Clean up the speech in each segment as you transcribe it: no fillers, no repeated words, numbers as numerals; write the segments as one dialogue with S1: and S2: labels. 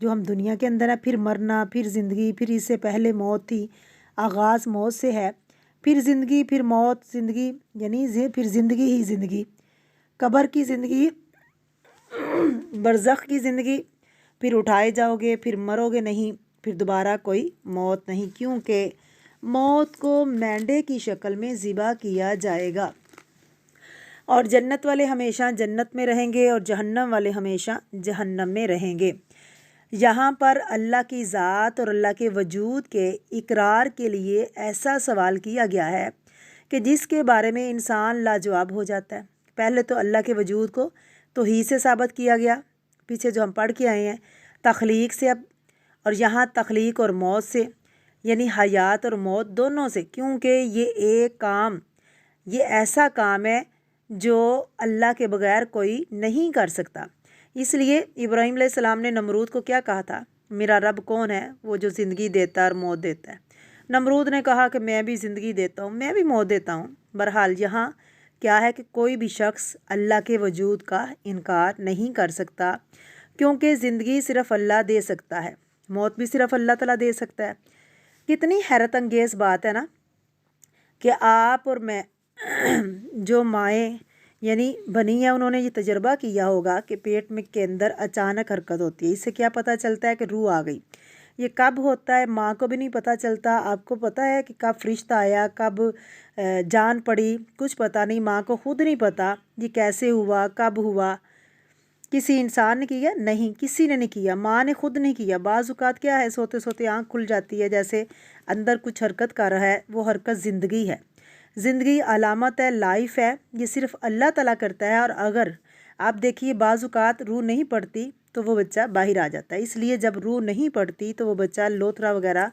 S1: جو ہم دنیا کے اندر ہیں، پھر مرنا، پھر زندگی، پھر اس سے پہلے موت تھی، آغاز موت سے ہے، پھر زندگی، پھر موت، زندگی یعنی پھر زندگی ہی زندگی، قبر کی زندگی، برزخ کی زندگی، پھر اٹھائے جاؤ گے، پھر مرو گے نہیں، پھر دوبارہ کوئی موت نہیں، کیونکہ موت کو مینڈے کی شکل میں ذبح کیا جائے گا، اور جنت والے ہمیشہ جنت میں رہیں گے اور جہنم والے ہمیشہ جہنم میں رہیں گے۔ یہاں پر اللہ کی ذات اور اللہ کے وجود کے اقرار کے لیے ایسا سوال کیا گیا ہے کہ جس کے بارے میں انسان لاجواب ہو جاتا ہے۔ پہلے تو اللہ کے وجود کو توحید سے ثابت کیا گیا، پیچھے جو ہم پڑھ کے آئے ہیں تخلیق سے، اب اور یہاں تخلیق اور موت سے، یعنی حیات اور موت دونوں سے، کیونکہ یہ ایک کام، یہ ایسا کام ہے جو اللہ کے بغیر کوئی نہیں کر سکتا۔ اس لیے ابراہیم علیہ السلام نے نمرود کو کیا کہا تھا؟ میرا رب کون ہے؟ وہ جو زندگی دیتا ہے اور موت دیتا ہے۔ نمرود نے کہا کہ میں بھی زندگی دیتا ہوں، میں بھی موت دیتا ہوں۔ بہرحال یہاں کیا ہے کہ کوئی بھی شخص اللہ کے وجود کا انکار نہیں کر سکتا، کیونکہ زندگی صرف اللہ دے سکتا ہے، موت بھی صرف اللہ تعالیٰ دے سکتا ہے۔ کتنی حیرت انگیز بات ہے نا کہ آپ اور میں جو مائیں یعنی بنی ہیں، انہوں نے یہ تجربہ کیا ہوگا کہ پیٹ میں کے اندر اچانک حرکت ہوتی ہے، اس سے کیا پتہ چلتا ہے کہ روح آ گئی۔ یہ کب ہوتا ہے ماں کو بھی نہیں پتہ چلتا، آپ کو پتہ ہے کہ کب فرشتہ آیا، کب جان پڑی، کچھ پتہ نہیں، ماں کو خود نہیں پتہ یہ کیسے ہوا، کب ہوا۔ کسی انسان نے کیا؟ نہیں، کسی نے نہیں کیا، ماں نے خود نہیں کیا۔ بعض اوقات کیا ہے، سوتے سوتے آنکھ کھل جاتی ہے، جیسے اندر کچھ حرکت کر رہا ہے، وہ حرکت زندگی ہے۔ زندگی علامت ہے، لائف ہے، یہ صرف اللہ تعالیٰ کرتا ہے۔ اور اگر آپ دیکھیے بعض اوقات روح نہیں پڑتی تو وہ بچہ باہر آ جاتا ہے، اس لیے جب روح نہیں پڑتی تو وہ بچہ لوتھرا وغیرہ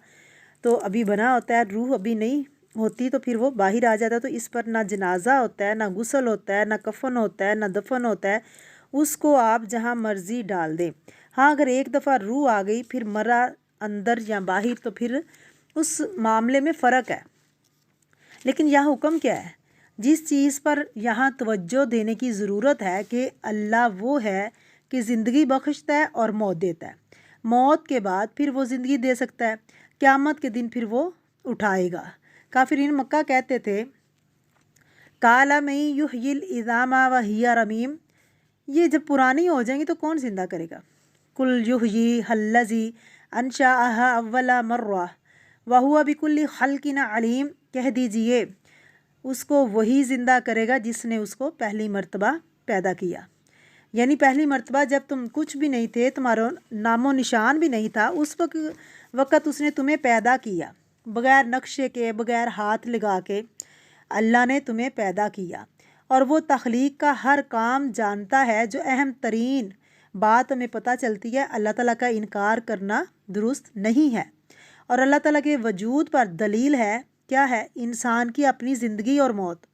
S1: تو ابھی بنا ہوتا ہے، روح ابھی نہیں ہوتی تو پھر وہ باہر آ جاتا ہے، تو اس پر نہ جنازہ ہوتا ہے، نہ غسل ہوتا ہے، نہ کفن ہوتا ہے، نہ دفن ہوتا ہے، اس کو آپ جہاں مرضی ڈال دیں۔ ہاں اگر ایک دفعہ روح آ گئی پھر مرا اندر یا باہر تو پھر اس معاملے میں فرق ہے۔ لیکن یہاں حکم کیا ہے؟ جس چیز پر یہاں توجہ دینے کی ضرورت ہے کہ اللہ وہ ہے کہ زندگی بخشتا ہے اور موت دیتا ہے، موت کے بعد پھر وہ زندگی دے سکتا ہے، قیامت کے دن پھر وہ اٹھائے گا۔ کافرین مکہ کہتے تھے قال من یحیی العظام وہی رمیم، یہ جب پرانی ہو جائیں گی تو کون زندہ کرے گا؟ قل یحییھا الذی انشأھا اول مرہ وہو بکل خلق علیم، کہہ دیجئے اس کو وہی زندہ کرے گا جس نے اس کو پہلی مرتبہ پیدا کیا۔ یعنی پہلی مرتبہ جب تم کچھ بھی نہیں تھے، تمہارا نام و نشان بھی نہیں تھا، اس وقت اس نے تمہیں پیدا کیا، بغیر نقشے کے، بغیر ہاتھ لگا کے اللہ نے تمہیں پیدا کیا، اور وہ تخلیق کا ہر کام جانتا ہے۔ جو اہم ترین بات ہمیں پتہ چلتی ہے، اللہ تعالیٰ کا انکار کرنا درست نہیں ہے، اور اللہ تعالیٰ کے وجود پر دلیل ہے، کیا ہے؟ انسان کی اپنی زندگی اور موت،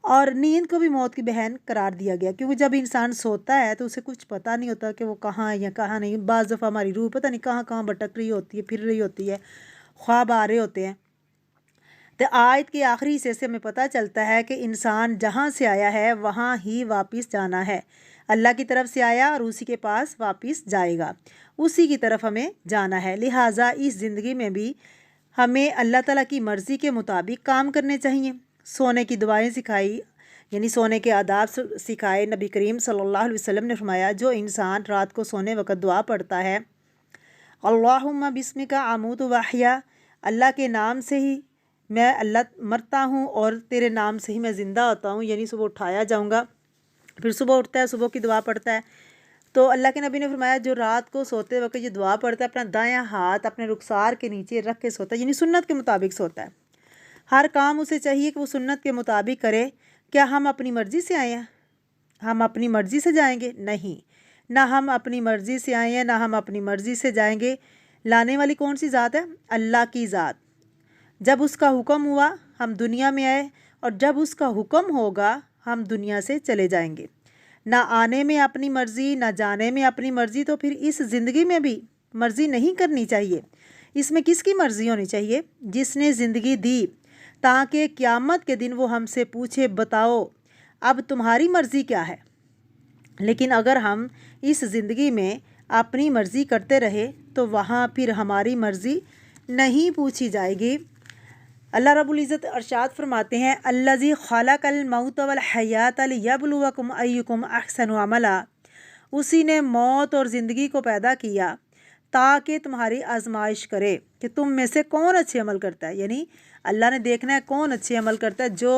S1: اور نیند کو بھی موت کی بہن قرار دیا گیا، کیونکہ جب انسان سوتا ہے تو اسے کچھ پتہ نہیں ہوتا کہ وہ کہاں ہے یا کہاں نہیں۔ بعض دفعہ ہماری روح پتہ نہیں کہاں کہاں بھٹک رہی ہوتی ہے، پھر رہی ہوتی ہے، خواب آ رہے ہوتے ہیں۔ تو آیت کے آخری حصے سے ہمیں پتہ چلتا ہے کہ انسان جہاں سے آیا ہے وہاں ہی واپس جانا ہے، اللہ کی طرف سے آیا اور اسی کے پاس واپس جائے گا، اسی کی طرف ہمیں جانا ہے۔ لہٰذا اس زندگی میں بھی ہمیں اللہ تعالیٰ کی مرضی کے مطابق کام کرنے چاہیے۔ سونے کی دعائیں سکھائی، یعنی سونے کے آداب سکھائے۔ نبی کریم صلی اللہ علیہ وسلم نے فرمایا جو انسان رات کو سونے وقت دعا پڑھتا ہے اللہم بسمک اموت و احیا، اللہ کے نام سے ہی میں اللہ مرتا ہوں اور تیرے نام سے ہی میں زندہ ہوتا ہوں، یعنی صبح اٹھایا جاؤں گا، پھر صبح اٹھتا ہے، صبح کی دعا پڑھتا ہے، تو اللہ کے نبی نے فرمایا جو رات کو سوتے وقت یہ دعا پڑھتا ہے اپنا دایاں ہاتھ اپنے رخسار کے نیچے رکھ کے سوتا ہے، یعنی سنت کے مطابق سوتا ہے۔ ہر کام اسے چاہیے کہ وہ سنت کے مطابق کرے۔ کیا ہم اپنی مرضی سے آئے ہیں؟ ہم اپنی مرضی سے جائیں گے؟ نہیں، نہ ہم اپنی مرضی سے آئے ہیں، نہ ہم اپنی مرضی سے جائیں گے۔ لانے والی کون سی ذات ہے؟ اللہ کی ذات۔ جب اس کا حکم ہوا ہم دنیا میں آئے، اور جب اس کا حکم ہوگا ہم دنیا سے چلے جائیں گے۔ نہ آنے میں اپنی مرضی، نہ جانے میں اپنی مرضی، تو پھر اس زندگی میں بھی مرضی نہیں کرنی چاہیے۔ اس میں کس کی مرضی ہونی چاہیے؟ جس نے زندگی دی تاکہ قیامت کے دن وہ ہم سے پوچھے بتاؤ اب تمہاری مرضی کیا ہے۔ لیکن اگر ہم اس زندگی میں اپنی مرضی کرتے رہے تو وہاں پھر ہماری مرضی نہیں پوچھی جائے گی۔ اللہ رب العزت ارشاد فرماتے ہیں الذی خلق الموت والحیات لیبلوکم ایکم احسن عملا، اسی نے موت اور زندگی کو پیدا کیا تاکہ تمہاری آزمائش کرے کہ تم میں سے کون اچھے عمل کرتا ہے، یعنی اللہ نے دیکھنا ہے کون اچھے عمل کرتا ہے۔ جو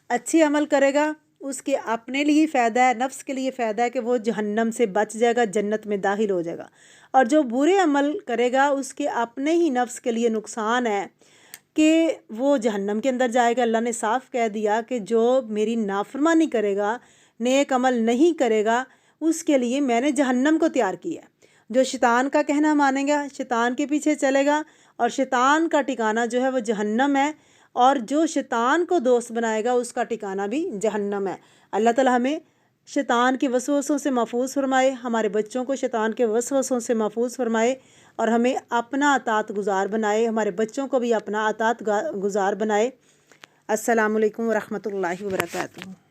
S1: اچھے عمل کرے گا اس کے اپنے لیے فائدہ ہے، نفس کے لیے فائدہ ہے کہ وہ جہنم سے بچ جائے گا، جنت میں داخل ہو جائے گا، اور جو برے عمل کرے گا اس کے اپنے ہی نفس کے لیے نقصان ہے کہ وہ جہنم کے اندر جائے گا۔ اللہ نے صاف کہہ دیا کہ جو میری نافرمانی کرے گا، نیک عمل نہیں کرے گا، اس کے لیے میں نے جہنم کو تیار کیا ہے۔ جو شیطان کا کہنا مانے گا، شیطان کے پیچھے چلے گا، اور شیطان کا ٹھکانہ جو ہے وہ جہنم ہے، اور جو شیطان کو دوست بنائے گا اس کا ٹھکانہ بھی جہنم ہے۔ اللہ تعالیٰ ہمیں شیطان کے وسوسوں سے محفوظ فرمائے، ہمارے بچوں کو شیطان کے وسوسوں سے محفوظ فرمائے، اور ہمیں اپنا اطاعت گزار بنائے، ہمارے بچوں کو بھی اپنا اطاعت گزار بنائے۔ السلام علیکم ورحمۃ اللہ وبرکاتہ۔